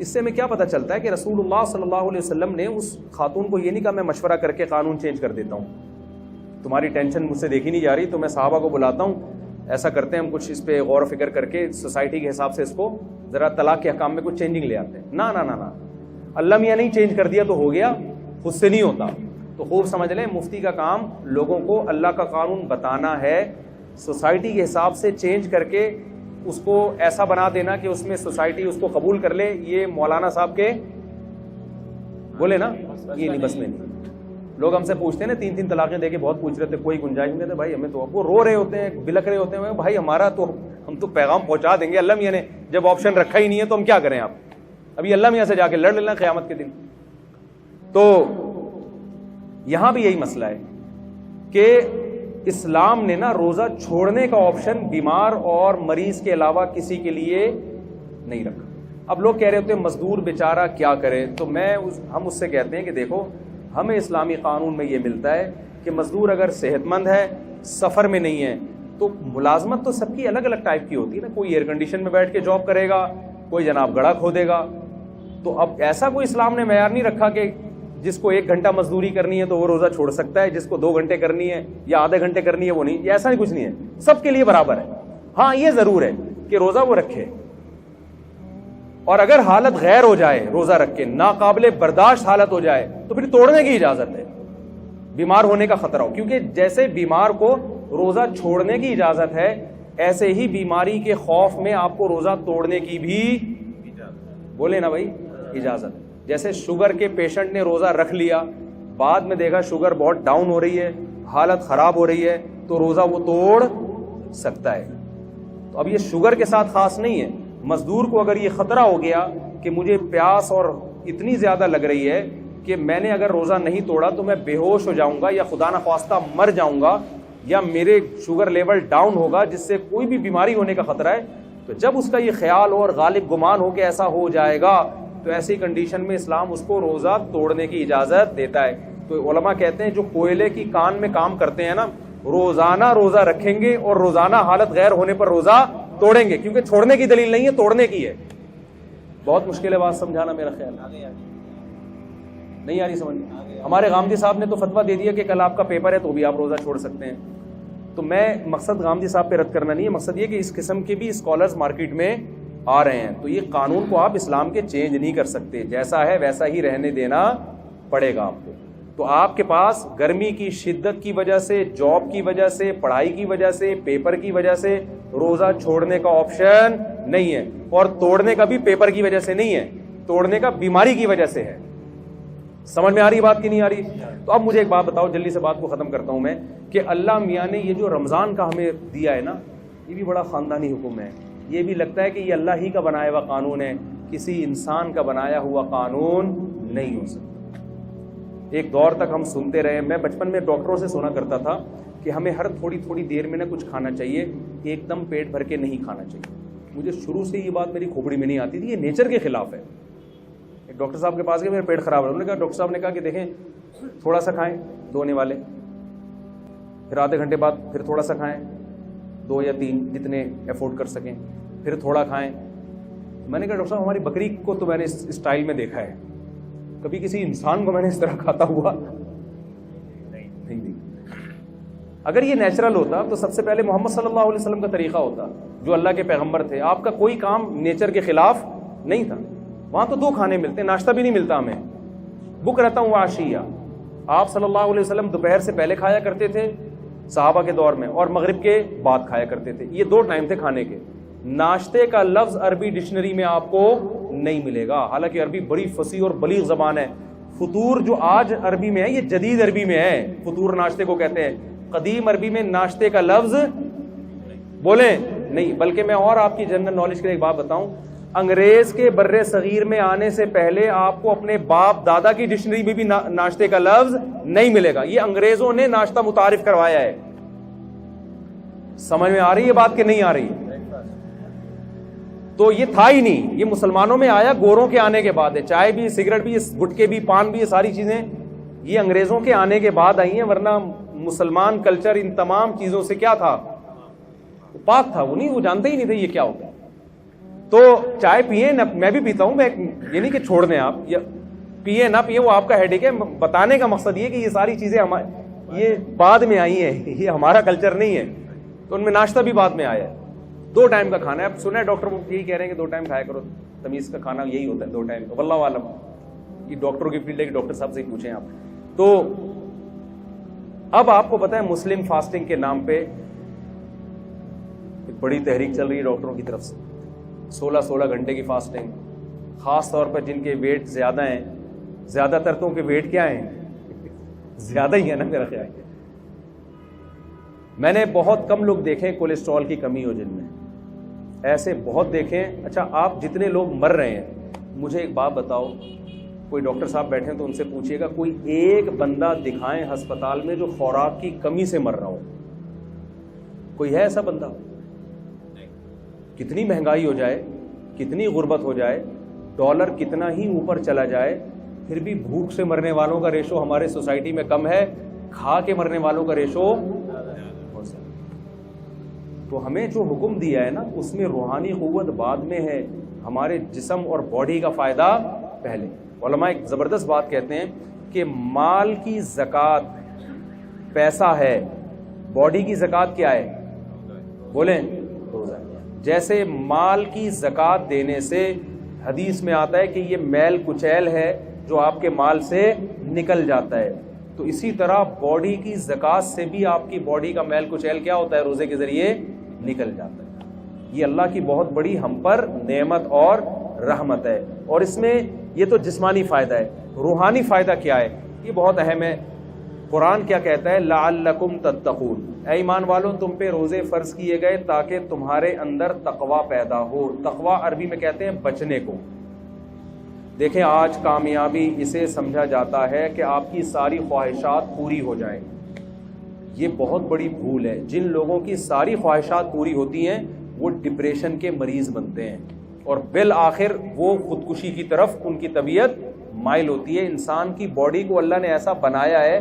اس سے ہمیں کیا پتہ چلتا ہے کہ رسول اللہ صلی اللہ علیہ وسلم نے اس خاتون کو یہ نہیں کہا میں مشورہ کر کے قانون چینج کر دیتا ہوں, تمہاری ٹینشن مجھ سے دیکھی نہیں جا رہی تو میں صحابہ کو بلاتا ہوں, ایسا کرتے ہیں ہم کچھ اس پہ غور و فکر کر کے سوسائٹی کے حساب سے اس کو ذرا طلاق کے حکام میں کچھ چینجنگ لے آتے ہیں. نا نا نا نا, اللہ میاں نہیں چینج کر دیا تو ہو گیا, خود سے نہیں ہوتا. تو خوب سمجھ لیں مفتی کا کام لوگوں کو اللہ کا قانون بتانا ہے, سوسائٹی کے حساب سے چینج کر کے اس کو ایسا بنا دینا کہ اس میں سوسائٹی اس کو قبول کر لے. یہ مولانا صاحب کے بولے نا, یہ نہیں بس میں نہیں. لوگ ہم سے پوچھتے ہیں نا 3 طلاقیں دے کے بہت پوچھ رہے تھے, کوئی گنجائش نہیں کہتے بھائی ہمیں تو, وہ رو رہے ہوتے ہیں بلک رہے ہوتے ہیں, بھائی ہمارا تو ہم تو پیغام پہنچا دیں گے, اللہ میاں نے جب آپشن رکھا ہی نہیں ہے تو ہم کیا کریں. آپ ابھی اللہ میاں سے جا کے لڑ لینا قیامت کے دن. تو یہاں بھی یہی مسئلہ ہے کہ اسلام نے نا روزہ چھوڑنے کا آپشن بیمار اور مریض کے علاوہ کسی کے لیے نہیں رکھا. اب لوگ کہہ رہے ہوتے ہیں مزدور بیچارہ کیا کرے, تو ہم اس سے کہتے ہیں کہ دیکھو ہمیں اسلامی قانون میں یہ ملتا ہے کہ مزدور اگر صحت مند ہے, سفر میں نہیں ہے, تو ملازمت تو سب کی الگ الگ ٹائپ کی ہوتی ہے نا. کوئی ایئر کنڈیشن میں بیٹھ کے جاب کرے گا, کوئی جناب گڑھا کھودے گا. تو اب ایسا کوئی اسلام نے معیار نہیں رکھا کہ جس کو 1 گھنٹہ مزدوری کرنی ہے تو وہ روزہ چھوڑ سکتا ہے, جس کو 2 گھنٹے کرنی ہے یا آدھے گھنٹے کرنی ہے وہ نہیں. ایسا ہی کچھ نہیں ہے, سب کے لیے برابر ہے. ہاں یہ ضرور ہے کہ روزہ وہ رکھے, اور اگر حالت غیر ہو جائے روزہ رکھ کے, ناقابل برداشت حالت ہو جائے تو پھر توڑنے کی اجازت ہے, بیمار ہونے کا خطرہ ہو. کیونکہ جیسے بیمار کو روزہ چھوڑنے کی اجازت ہے, ایسے ہی بیماری کے خوف میں آپ کو روزہ توڑنے کی بھی بولے نا بھائی اجازت. جیسے شوگر کے پیشنٹ نے روزہ رکھ لیا, بعد میں دیکھا شوگر بہت ڈاؤن ہو رہی ہے, حالت خراب ہو رہی ہے, تو روزہ وہ توڑ سکتا ہے. تو اب یہ شوگر کے ساتھ خاص نہیں ہے. مزدور کو اگر یہ خطرہ ہو گیا کہ مجھے پیاس اور اتنی زیادہ لگ رہی ہے کہ میں نے اگر روزہ نہیں توڑا تو میں بے ہوش ہو جاؤں گا, یا خدا نخواستہ مر جاؤں گا, یا میرے شوگر لیول ڈاؤن ہوگا جس سے کوئی بھی بیماری ہونے کا خطرہ ہے, تو جب اس کا یہ خیال اور غالب گمان ہو کہ ایسا ہو جائے گا, تو ایسی کنڈیشن میں اسلام اس کو روزہ توڑنے کی اجازت دیتا ہے. تو علماء کہتے ہیں جو کوئلے کی کان میں کام کرتے ہیں نا, روزانہ روزہ رکھیں گے اور روزانہ حالت غیر ہونے پر روزہ توڑیں گے, کیونکہ چھوڑنے کی دلیل نہیں ہے, توڑنے کی ہے. بہت مشکل ہے بات سمجھانا, میرا خیال نہیں آ رہی سمجھ. ہمارے غامدی صاحب نے تو فتویٰ دے دیا کہ کل آپ کا پیپر ہے تو بھی آپ روزہ چھوڑ سکتے ہیں. تو میں مقصد غامدی صاحب پہ رد کرنا نہیں ہے, مقصد یہ کہ اس قسم کے بھی اسکالرز مارکیٹ میں آ رہے ہیں. تو یہ قانون کو آپ اسلام کے چینج نہیں کر سکتے, جیسا ہے ویسا ہی رہنے دینا پڑے گا آپ کو. تو آپ کے پاس گرمی کی شدت کی وجہ سے, جاب کی وجہ سے, پڑھائی کی وجہ سے, پیپر کی وجہ سے روزہ چھوڑنے کا آپشن نہیں ہے, اور توڑنے کا بھی پیپر کی وجہ سے نہیں ہے, توڑنے کا بیماری کی وجہ سے ہے. سمجھ میں آ رہی بات کی نہیں آ رہی؟ تو اب مجھے ایک بات بتاؤ, جلدی سے بات کو ختم کرتا ہوں میں, کہ اللہ میاں نے یہ جو رمضان کا ہمیں دیا ہے نا, یہ بھی بڑا خاندانی حکم ہے. یہ بھی لگتا ہے کہ یہ اللہ ہی کا بنایا ہوا قانون ہے, کسی انسان کا بنایا ہوا قانون نہیں ہو سکتا. ایک دور تک ہم سنتے رہے, میں بچپن میں ڈاکٹروں سے سنا کرتا تھا کہ ہمیں ہر تھوڑی تھوڑی دیر میں نہ کچھ کھانا چاہیے, ایک دم پیٹ بھر کے نہیں کھانا چاہیے. مجھے شروع سے یہ بات میری کھوپڑی میں نہیں آتی تھی, یہ نیچر کے خلاف ہے. ایک ڈاکٹر صاحب کے پاس گئے, میرا پیٹ خراب ہے, انہوں نے کہا, ڈاکٹر صاحب نے کہا کہ دیکھیں تھوڑا سا کھائیں 2 ہونے والے, پھر آدھے گھنٹے بعد پھر تھوڑا سا کھائیں 2 یا 3 جتنے افورڈ کر سکیں, پھر تھوڑا کھائیں. میں نے کہا ڈاکٹر صاحب ہماری بکری کو تو میں نے اس اسٹائل میں دیکھا ہے, کبھی کسی انسان کو میں نے اس طرح کھاتا ہوا نہیں. اگر یہ نیچرل ہوتا تو سب سے پہلے محمد صلی اللہ علیہ وسلم کا طریقہ ہوتا, جو اللہ کے پیغمبر تھے. آپ کا کوئی کام نیچر کے خلاف نہیں تھا. وہاں تو 2 کھانے ملتے, ناشتہ بھی نہیں ملتا ہمیں, بک رہتا ہوں عشیہ. آپ صلی اللہ علیہ وسلم دوپہر سے پہلے کھایا کرتے تھے صحابہ کے دور میں, اور مغرب کے بعد کھایا کرتے تھے. یہ 2 ٹائم تھے کھانے کے. ناشتے کا لفظ عربی ڈکشنری میں آپ کو نہیں ملے گا, حالانکہ عربی بڑی فصیح اور بلیغ زبان ہے. فطور جو آج عربی میں ہے یہ جدید عربی میں ہے, فطور ناشتے کو کہتے ہیں. قدیم عربی میں ناشتے کا لفظ بولیں نہیں. بلکہ میں اور آپ کی جنرل نالج کے لیے ایک بات بتاؤں, انگریز کے بر صغیر میں آنے سے پہلے آپ کو اپنے باپ دادا کی ڈکشنری میں بھی ناشتے کا لفظ نہیں ملے گا. یہ انگریزوں نے ناشتہ متعارف کروایا ہے. سمجھ میں آ رہی ہے بات کہ نہیں آ رہی؟ تو یہ تھا ہی نہیں, یہ مسلمانوں میں آیا گوروں کے آنے کے بعد ہے. چائے بھی, سگریٹ بھی, گٹکے بھی, پان بھی, یہ ساری چیزیں یہ انگریزوں کے آنے کے بعد آئی ہیں. ورنہ مسلمان کلچر ان تمام چیزوں سے کیا تھا, پاک تھا. وہ جانتے ہی نہیں تھے یہ کیا ہوتا ہے. تو چائے پیئے نہ، میں بھی پیتا ہوں، میں یہ نہیں کہ چھوڑ دیں آپ، یا پیئے نہ پیئے وہ آپ کا ہیڈیک ہے. بتانے کا مقصد یہ کہ یہ ساری چیزیں یہ بعد میں آئی ہیں، یہ ہمارا کلچر نہیں ہے. تو ان میں ناشتہ بھی بعد میں آیا ہے. 2 ٹائم کا کھانا ہے. اب سنا ہے ڈاکٹر یہی کہہ رہے ہیں کہ 2 ٹائم کھایا کرو، تمیز کا کھانا یہی ہوتا ہے 2 ٹائم. واللہ عالم، یہ ڈاکٹروں کی فیلڈ ہے کہ ڈاکٹر صاحب سے ہی پوچھیں آپ. تو اب آپ کو پتا ہے مسلم فاسٹنگ کے نام پہ ایک بڑی تحریک چل رہی ہے ڈاکٹروں کی طرف سے. 16 گھنٹے کی فاسٹنگ، خاص طور پر جن کے ویٹ زیادہ ہیں. زیادہ تر تو کے ویٹ کیا ہیں؟ زیادہ ہی ہے نا میرا خیال. میں نے بہت کم لوگ دیکھے کولیسٹرول کی کمی ہو جن میں، ایسے بہت دیکھیں. اچھا آپ جتنے لوگ مر رہے ہیں، مجھے ایک بات بتاؤ، کوئی ڈاکٹر صاحب بیٹھے ہیں تو ان سے پوچھیے گا کوئی ایک بندہ دکھائیں ہسپتال میں جو خوراک کی کمی سے مر رہا ہو. کوئی ہے ایسا بندہ؟ کتنی مہنگائی ہو جائے، کتنی غربت ہو جائے، ڈالر کتنا ہی اوپر چلا جائے، پھر بھی بھوک سے مرنے والوں کا ریشو ہمارے سوسائٹی میں کم ہے، کھا کے مرنے والوں کا ریشو بہت زیادہ. تو ہمیں جو حکم دیا ہے نا اس میں روحانی قوت بعد میں ہے، ہمارے جسم اور باڈی کا فائدہ پہلے. علماء ایک زبردست بات کہتے ہیں کہ مال کی زکوٰۃ پیسہ ہے، باڈی کی زکوٰۃ کیا ہے؟ بولیں روزہ. جیسے مال کی زکوٰۃ دینے سے حدیث میں آتا ہے کہ یہ میل کچیل ہے جو آپ کے مال سے نکل جاتا ہے، تو اسی طرح باڈی کی زکوٰۃ سے بھی آپ کی باڈی کا میل کچیل کیا ہوتا ہے؟ روزے کے ذریعے نکل جاتا ہے. یہ اللہ کی بہت بڑی ہم پر نعمت اور رحمت ہے. اور اس میں یہ تو جسمانی فائدہ ہے، روحانی فائدہ کیا ہے؟ یہ بہت اہم ہے. قرآن کیا کہتا ہے؟ لعلکم تتقون، اے ایمان والوں تم پہ روزے فرض کیے گئے تاکہ تمہارے اندر تقوی پیدا ہو. تقوی عربی میں کہتے ہیں بچنے کو. دیکھیں آج کامیابی اسے سمجھا جاتا ہے کہ آپ کی ساری خواہشات پوری ہو جائیں. یہ بہت بڑی بھول ہے. جن لوگوں کی ساری خواہشات پوری ہوتی ہیں وہ ڈپریشن کے مریض بنتے ہیں اور بالآخر وہ خودکشی کی طرف ان کی طبیعت مائل ہوتی ہے. انسان کی باڈی کو اللہ نے ایسا بنایا ہے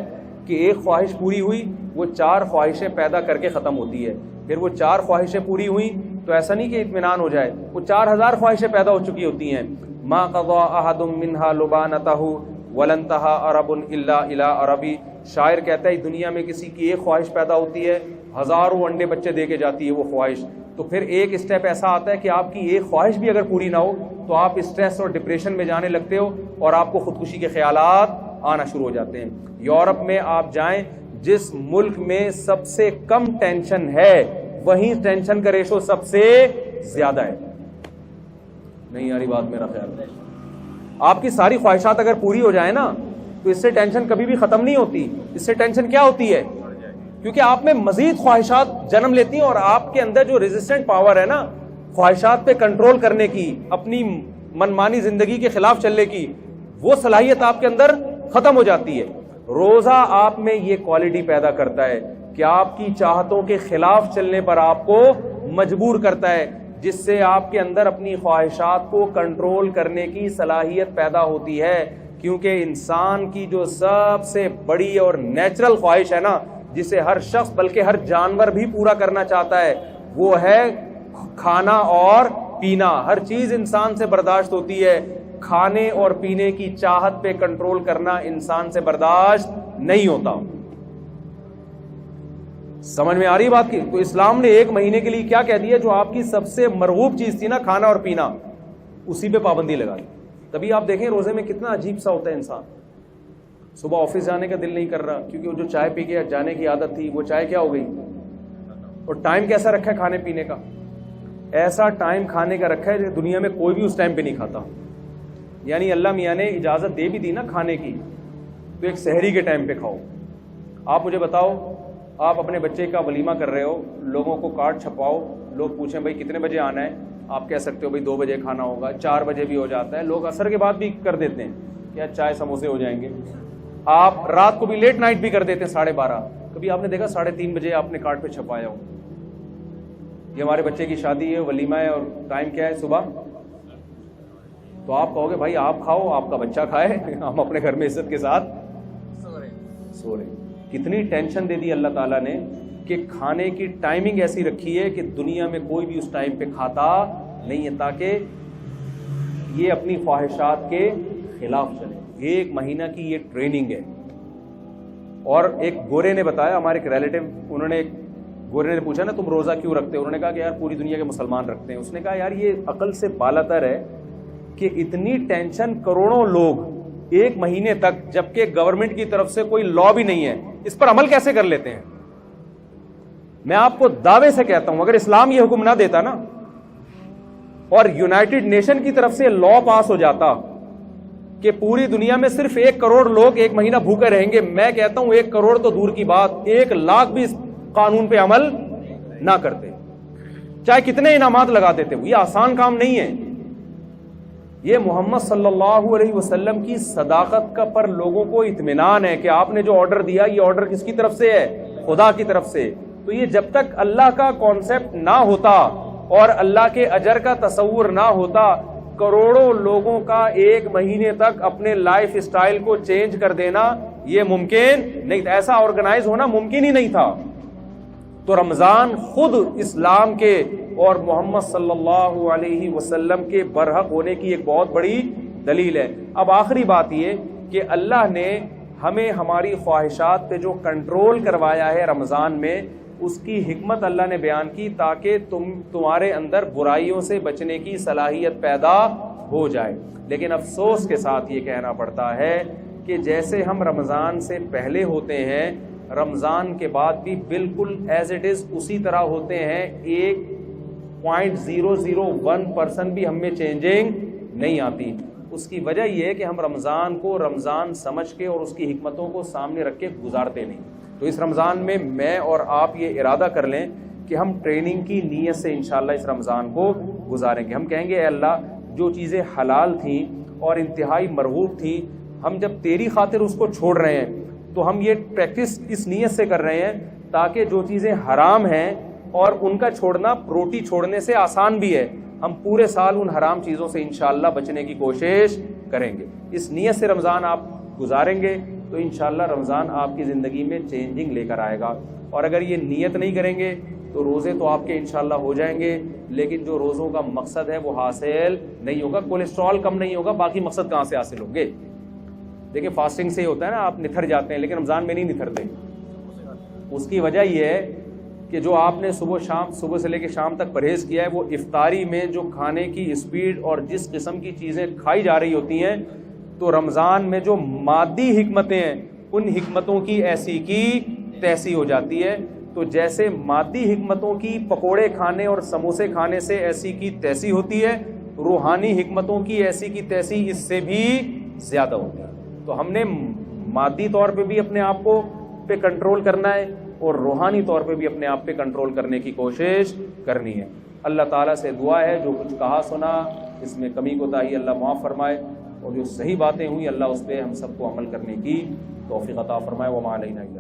کہ ایک خواہش پوری ہوئی وہ 4 خواہشیں پیدا کر کے ختم ہوتی ہے. پھر وہ 4 خواہشیں پوری ہوئیں تو ایسا نہیں کہ اطمینان ہو جائے، وہ 4000 خواہشیں پیدا ہو چکی ہوتی ہیں. ما قضى احد منها لبانته ولنتهى عرب الا الى عربی. شاعر کہتا ہے دنیا میں کسی کی ایک خواہش پیدا ہوتی ہے، ہزاروں انڈے بچے دے کے جاتی ہے وہ خواہش. تو پھر ایک اسٹیپ ایسا آتا ہے کہ آپ کی ایک خواہش بھی اگر پوری نہ ہو تو آپ اسٹریس اور ڈپریشن میں جانے لگتے ہو اور آپ کو خودکشی کے خیالات آنا شروع ہو جاتے ہیں. یورپ میں آپ جائیں، جس ملک میں سب سے کم ٹینشن ہے وہیں ٹینشن کا ریشو سب سے زیادہ ہے. نہیں یاری بات میرا خیال ہے. آپ کی ساری خواہشات اگر پوری ہو جائے نا تو اس سے ٹینشن کبھی بھی ختم نہیں ہوتی. اس سے ٹینشن کیا ہوتی ہے؟ کیونکہ آپ میں مزید خواہشات جنم لیتی ہیں اور آپ کے اندر جو ریزسٹنٹ پاور ہے نا خواہشات پہ کنٹرول کرنے کی، اپنی منمانی زندگی کے خلاف چلنے کی، وہ صلاحیت آپ کے اندر ختم ہو جاتی ہے. روزہ آپ میں یہ کوالٹی پیدا کرتا ہے کہ آپ کی چاہتوں کے خلاف چلنے پر آپ کو مجبور کرتا ہے، جس سے آپ کے اندر اپنی خواہشات کو کنٹرول کرنے کی صلاحیت پیدا ہوتی ہے. کیونکہ انسان کی جو سب سے بڑی اور نیچرل خواہش ہے نا، جسے ہر شخص بلکہ ہر جانور بھی پورا کرنا چاہتا ہے، وہ ہے کھانا اور پینا. ہر چیز انسان سے برداشت ہوتی ہے، کھانے اور پینے کی چاہت پہ کنٹرول کرنا انسان سے برداشت نہیں ہوتا. سمجھ میں آ رہی بات کی؟ تو اسلام نے 1 مہینے کے لیے کیا کہہ دیا؟ جو آپ کی سب سے مرغوب چیز تھی نا کھانا اور پینا، اسی پہ پابندی لگا دی. تبھی آپ دیکھیں روزے میں کتنا عجیب سا ہوتا ہے انسان. صبح آفس جانے کا دل نہیں کر رہا کیونکہ وہ جو چائے پی کے جانے کی عادت تھی وہ چائے کیا ہو گئی. اور ٹائم کیسا رکھا ہے کھانے پینے کا؟ ایسا ٹائم کھانے کا رکھا ہے جو دنیا میں کوئی بھی اس ٹائم پہ نہیں کھاتا. یعنی اللہ میاں نے اجازت دے بھی دی نا کھانے کی تو ایک سحری کے ٹائم پہ کھاؤ. آپ مجھے بتاؤ، آپ اپنے بچے کا ولیمہ کر رہے ہو، لوگوں کو کارڈ چھپاؤ، لوگ پوچھیں بھائی کتنے بجے آنا ہے، آپ کہہ سکتے ہو بھائی 2 بجے کھانا ہوگا، 4 بجے بھی ہو جاتا ہے. لوگ عصر کے بعد بھی کر دیتے ہیں کیا چائے سموسے ہو جائیں گے. آپ رات کو بھی لیٹ نائٹ بھی کر دیتے ہیں 12:30. کبھی آپ نے دیکھا 3:30 بجے آپ نے کارڈ پہ چھپایا ہو؟ یہ ہمارے بچے کی شادی ہے، ولیمہ ہے، اور ٹائم کیا ہے صبح. تو آپ کہو گے بھائی آپ کھاؤ، آپ کا بچہ کھائے، ہم اپنے گھر میں عزت کے ساتھ سو رہے. کتنی ٹینشن دے دی اللہ تعالیٰ نے کہ کھانے کی ٹائمنگ ایسی رکھی ہے کہ دنیا میں کوئی بھی اس ٹائم پہ کھاتا نہیں ہے تاکہ یہ اپنی خواہشات کے خلاف چلے. 1 مہینہ کی یہ ٹریننگ ہے. اور ایک گورے نے بتایا, ہمارے ایک ریلیٹو, گورے نے پوچھا نا تم روزہ کیوں رکھتے ہو؟ انہوں نے کہا کہ یار پوری دنیا کے مسلمان رکھتے ہیں. اس نے کہا یار یہ عقل سے بالاتر ہے کہ اتنی ٹینشن کروڑوں لوگ 1 مہینے تک, جبکہ گورنمنٹ کی طرف سے کوئی لا بھی نہیں ہے, اس پر عمل کیسے کر لیتے ہیں؟ میں آپ کو دعوے سے کہتا ہوں اگر اسلام یہ حکم نہ دیتا نا اور یونائٹڈ نیشن کی طرف سے لا پاس ہو جاتا کہ پوری دنیا میں صرف 1 کروڑ لوگ 1 مہینہ بھوکے رہیں گے, میں کہتا ہوں 1 کروڑ تو دور کی بات, 1 لاکھ بھی اس قانون پہ عمل نہ کرتے, چاہے کتنے انعامات لگا دیتے. یہ آسان کام نہیں ہے. یہ محمد صلی اللہ علیہ وسلم کی صداقت کا پر لوگوں کو اطمینان ہے کہ آپ نے جو آرڈر دیا یہ آرڈر کس کی طرف سے ہے؟ خدا کی طرف سے. تو یہ جب تک اللہ کا کانسیپٹ نہ ہوتا اور اللہ کے اجر کا تصور نہ ہوتا, کروڑوں لوگوں کا 1 مہینے تک اپنے لائف اسٹائل کو چینج کر دینا یہ ممکن نہیں تھا. ایسا آرگنائز ہونا ممکن ہی نہیں تھا. تو رمضان خود اسلام کے اور محمد صلی اللہ علیہ وسلم کے برحق ہونے کی ایک بہت بڑی دلیل ہے. اب آخری بات یہ کہ اللہ نے ہمیں ہماری خواہشات پہ جو کنٹرول کروایا ہے رمضان میں, اس کی حکمت اللہ نے بیان کی تاکہ تمہارے اندر برائیوں سے بچنے کی صلاحیت پیدا ہو جائے. لیکن افسوس کے ساتھ یہ کہنا پڑتا ہے کہ جیسے ہم رمضان سے پہلے ہوتے ہیں, رمضان کے بعد بھی بالکل ایز اٹ از اسی طرح ہوتے ہیں. 1.001% بھی ہم میں چینجنگ نہیں آتی. اس کی وجہ یہ ہے کہ ہم رمضان کو رمضان سمجھ کے اور اس کی حکمتوں کو سامنے رکھ کے گزارتے نہیں. تو اس رمضان میں میں اور آپ یہ ارادہ کر لیں کہ ہم ٹریننگ کی نیت سے انشاءاللہ اس رمضان کو گزاریں گے. ہم کہیں گے اے اللہ جو چیزیں حلال تھیں اور انتہائی مرغوب تھیں, ہم جب تیری خاطر اس کو چھوڑ رہے ہیں تو ہم یہ پریکٹس اس نیت سے کر رہے ہیں تاکہ جو چیزیں حرام ہیں اور ان کا چھوڑنا روٹی چھوڑنے سے آسان بھی ہے, ہم پورے سال ان حرام چیزوں سے انشاءاللہ بچنے کی کوشش کریں گے. اس نیت سے رمضان آپ گزاریں گے تو انشاءاللہ رمضان آپ کی زندگی میں چینجنگ لے کر آئے گا. اور اگر یہ نیت نہیں کریں گے تو روزے تو آپ کے انشاءاللہ ہو جائیں گے, لیکن جو روزوں کا مقصد ہے وہ حاصل نہیں ہوگا. کولیسٹرول کم نہیں ہوگا, باقی مقصد کہاں سے حاصل ہوں گے؟ دیکھیں فاسٹنگ سے ہی ہوتا ہے نا, آپ نتھر جاتے ہیں لیکن رمضان میں نہیں نتھرتے. اس کی وجہ یہ ہے کہ جو آپ نے صبح سے لے کے شام تک پرہیز کیا ہے, وہ افطاری میں جو کھانے کی اسپیڈ اور جس قسم کی چیزیں کھائی جا رہی ہوتی ہیں, تو رمضان میں جو مادی حکمتیں ہیں ان حکمتوں کی ایسی کی تیسی ہو جاتی ہے. تو جیسے مادی حکمتوں کی پکوڑے کھانے اور سموسے کھانے سے ایسی کی تیسی ہوتی ہے, روحانی حکمتوں کی ایسی کی تیسی اس سے بھی زیادہ ہوتی ہے. تو ہم نے مادی طور پہ بھی اپنے آپ کو پہ کنٹرول کرنا ہے اور روحانی طور پہ بھی اپنے آپ پہ کنٹرول کرنے کی کوشش کرنی ہے. اللہ تعالیٰ سے دعا ہے جو کچھ کہا سنا اس میں کمی کوتاہی اللہ معاف فرمائے, اور جو صحیح باتیں ہوئی اللہ اس پہ ہم سب کو عمل کرنے کی توفیق عطا فرمائے. وما علینا الا